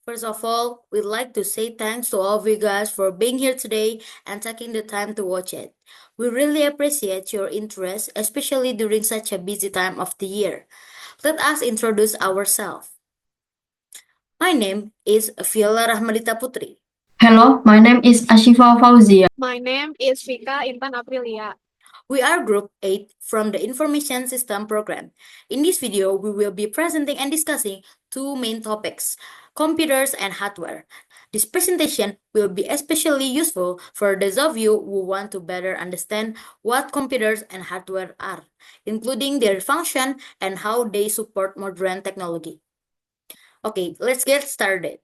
First of all, we'd like to say thanks to all of you guys for being here today and taking the time to watch it. We really appreciate your interest, especially during such a busy time of the year. Let us introduce ourselves. My name is Viola Rahmadita Putri. Hello, my name is Ashifa Fauzia. My name is Vika Intan Aprilia. We are Group 8 from the Information System Program. In this video, we will be presenting and discussing two main topics, computers and hardware. This presentation will be especially useful for those of you who want to better understand what computers and hardware are, including their function and how they support modern technology. Okay, let's get started.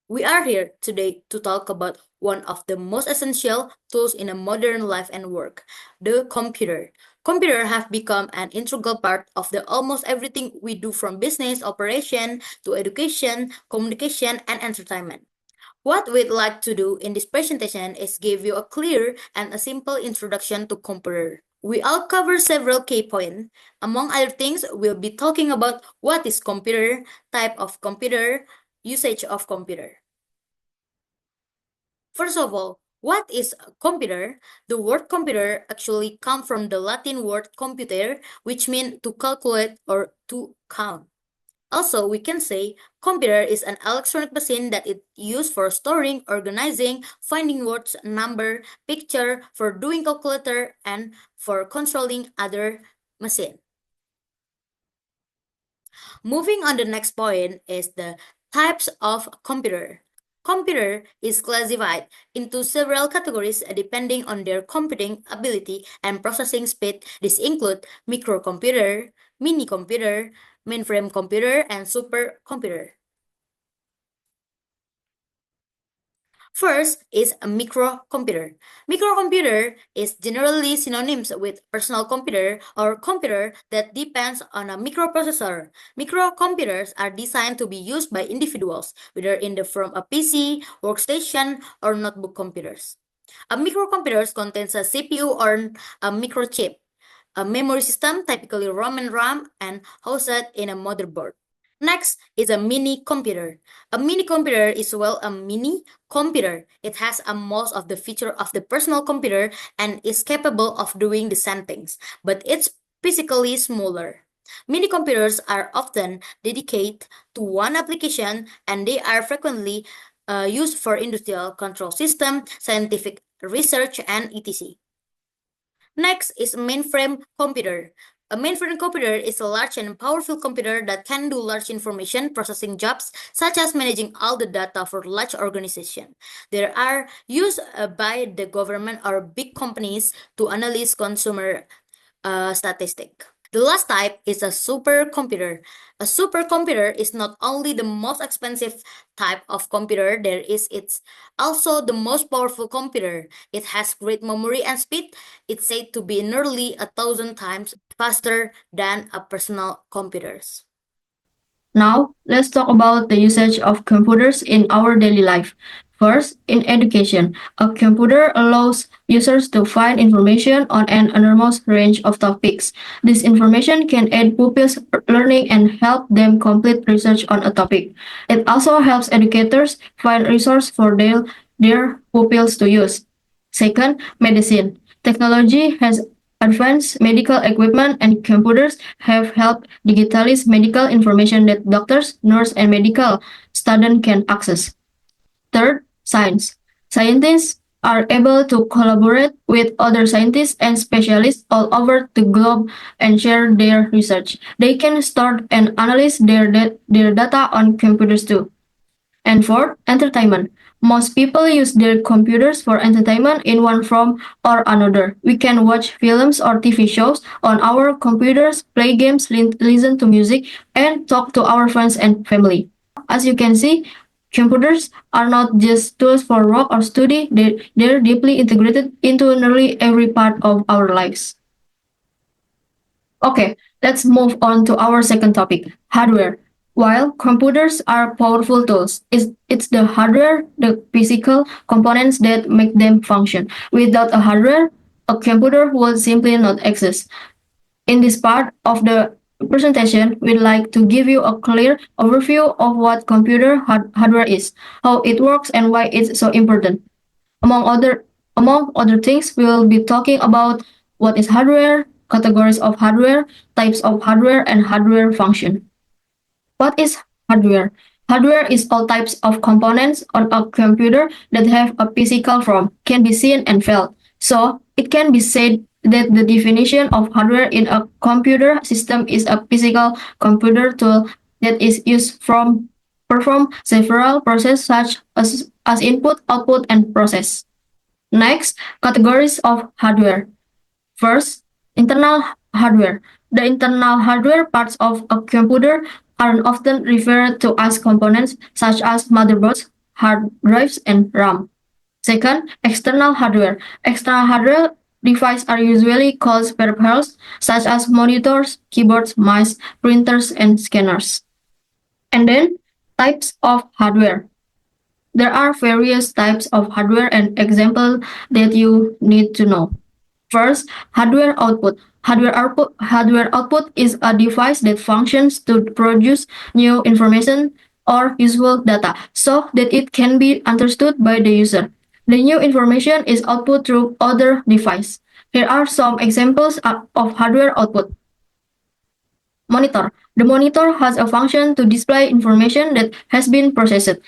We are here today to talk about one of the most essential tools in a modern life and work, the computer. Computers have become an integral part of the almost everything we do, from business operation to education, communication, and entertainment. What we'd like to do in this presentation is give you a clear and a simple introduction to computer. We'll cover several key points. Among other things, we'll be talking about what is computer, type of computer, usage of computer. First of all, what is a computer? The word computer actually comes from the Latin word computere, which means to calculate or to count. Also, we can say computer is an electronic machine that is used for storing, organizing, finding words, number, picture, for doing calculator, and for controlling other machine. Moving on, the next point is the types of computer. Computer is classified into several categories depending on their computing ability and processing speed. These include microcomputer, mini computer, mainframe computer, and supercomputer. First is a microcomputer. Microcomputer is generally synonymous with personal computer or computer that depends on a microprocessor. Microcomputers are designed to be used by individuals, whether in the form of PC, workstation, or notebook computers. A microcomputer contains a CPU or a microchip, a memory system, typically ROM and RAM, and housed in a motherboard. Next is a mini computer. A mini computer is a mini computer. It has most of the feature of the personal computer and is capable of doing the same things, but it's physically smaller. Mini computers are often dedicated to one application, and they are frequently used for industrial control system, scientific research, and etc. Next is mainframe computer. A mainframe computer is a large and powerful computer that can do large information processing jobs, such as managing all the data for large organizations. They are used by the government or big companies to analyze consumer statistics. The last type is a supercomputer. A supercomputer is not only the most expensive type of computer, it's also the most powerful computer. It has great memory and speed. It's said to be nearly 1,000 times faster than a personal computers. Now, let's talk about the usage of computers in our daily life. First, in education, a computer allows users to find information on an enormous range of topics. This information can aid pupils' learning and help them complete research on a topic. It also helps educators find resources for their pupils to use. Second, medicine. Technology has advanced medical equipment and computers have helped digitalize medical information that doctors, nurses, and medical students can access. Third, science. Scientists are able to collaborate with other scientists and specialists all over the globe and share their research. They can store and analyze their data on computers too. And fourth, entertainment. Most people use their computers for entertainment in one form or another. We can watch films or TV shows on our computers, play games, listen to music, and talk to our friends and family. As you can see, computers are not just tools for work or study, they're deeply integrated into nearly every part of our lives. Okay, let's move on to our second topic, hardware. While computers are powerful tools, it's the hardware, the physical components that make them function. Without a hardware, a computer will simply not exist. In this part of the presentation, we'd like to give you a clear overview of what computer hardware is, how it works, and why it's so important. Among other things, we will be talking about what is hardware, categories of hardware, types of hardware, and hardware function. What is hardware? Hardware is all types of components on a computer that have a physical form, can be seen and felt. So, it can be said that the definition of hardware in a computer system is a physical computer tool that is used from perform several processes such as input, output, and process. Next, categories of hardware. First, internal hardware. The internal hardware parts of a computer are often referred to as components such as motherboards, hard drives, and RAM. Second, external hardware. External hardware devices are usually called peripherals such as monitors, keyboards, mice, printers, and scanners. And then, types of hardware. There are various types of hardware and examples that you need to know. First, hardware output. Hardware output is a device that functions to produce new information or useful data so that it can be understood by the user. The new information is output through other device. Here are some examples of hardware output. Monitor. The monitor has a function to display information that has been processed.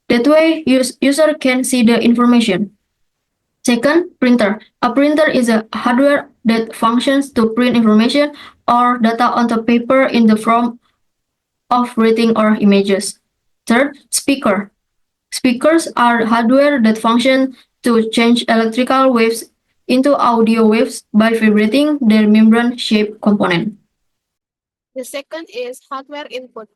That way, user can see the information. Second, printer. A printer is a hardware that functions to print information or data onto paper in the form of writing or images. Third, speaker. Speakers are hardware that function to change electrical waves into audio waves by vibrating their membrane-shaped component. The second is hardware input.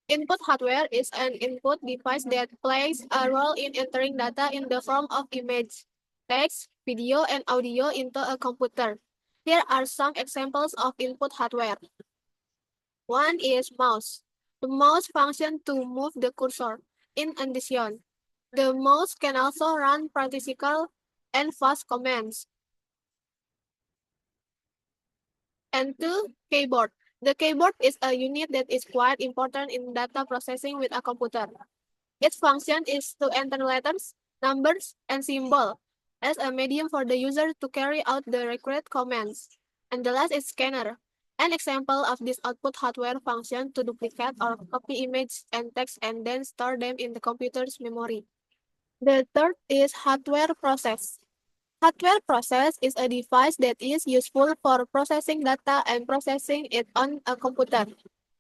Input hardware is an input device that plays a role in entering data in the form of image, text, video, and audio into a computer. Here are some examples of input hardware. One is mouse. The mouse functions to move the cursor. In addition, the mouse can also run practical and fast commands. And two, keyboard. The keyboard is a unit that is quite important in data processing with a computer. Its function is to enter letters, numbers, and symbols as a medium for the user to carry out the required commands. And the last is scanner, an example of this output hardware function to duplicate or copy image and text and then store them in the computer's memory. The third is hardware process. Hardware process is a device that is useful for processing data and processing it on a computer.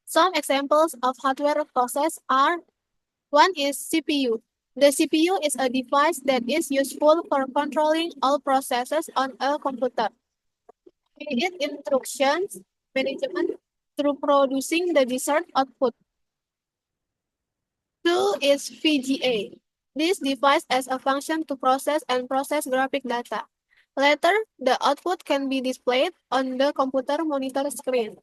Some examples of hardware process are: one is CPU. The CPU is a device that is useful for controlling all processes on a computer, be it instructions management through producing the desired output. Two is VGA. This device has a function to process and process graphic data. Later, the output can be displayed on the computer monitor screen.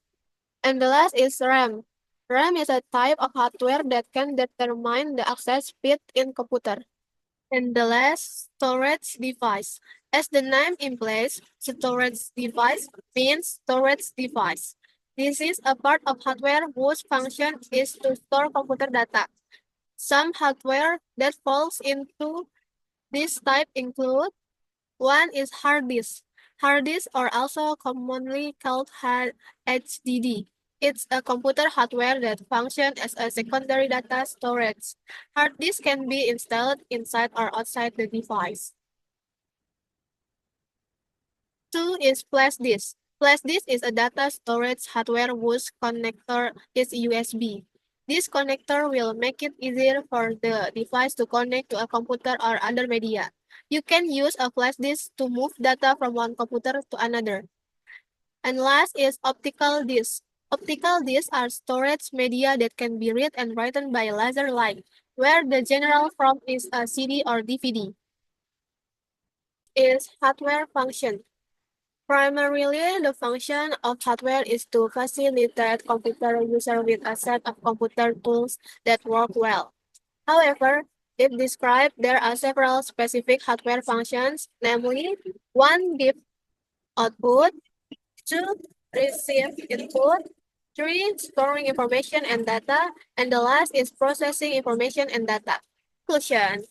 And the last is RAM. RAM is a type of hardware that can determine the access speed in computer. And the last, storage device. As the name implies, storage device means storage device. This is a part of hardware whose function is to store computer data. Some hardware that falls into this type include: one is hard disk. Hard disks are also commonly called HDD. It's a computer hardware that functions as a secondary data storage. Hard disk can be installed inside or outside the device. Two is flash disk. Flash disk is a data storage hardware whose connector is USB. This connector will make it easier for the device to connect to a computer or other media. You can use a flash disk to move data from one computer to another. And last is optical disks. Optical disks are storage media that can be read and written by laser light, where the general form is a CD or DVD. Is hardware function. Primarily, the function of hardware is to facilitate computer user with a set of computer tools that work well. However, if described, there are several specific hardware functions, namely: one, give output; two, receive input; 3, storing information and data, and the last is processing information and data. Conclusion.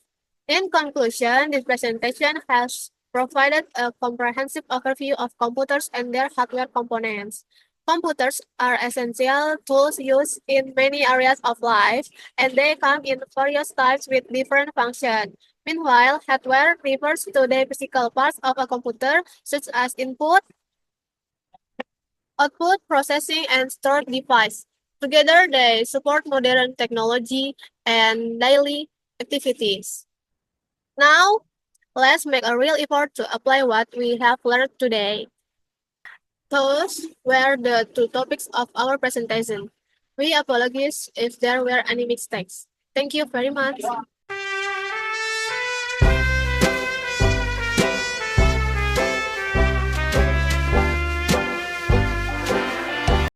In conclusion, this presentation has provided a comprehensive overview of computers and their hardware components. Computers are essential tools used in many areas of life, and they come in various types with different functions. Meanwhile, hardware refers to the physical parts of a computer, such as input, output, processing, and stored device. Together, they support modern technology and daily activities. Now, let's make a real effort to apply what we have learned today. Those were the two topics of our presentation. We apologize if there were any mistakes. Thank you very much.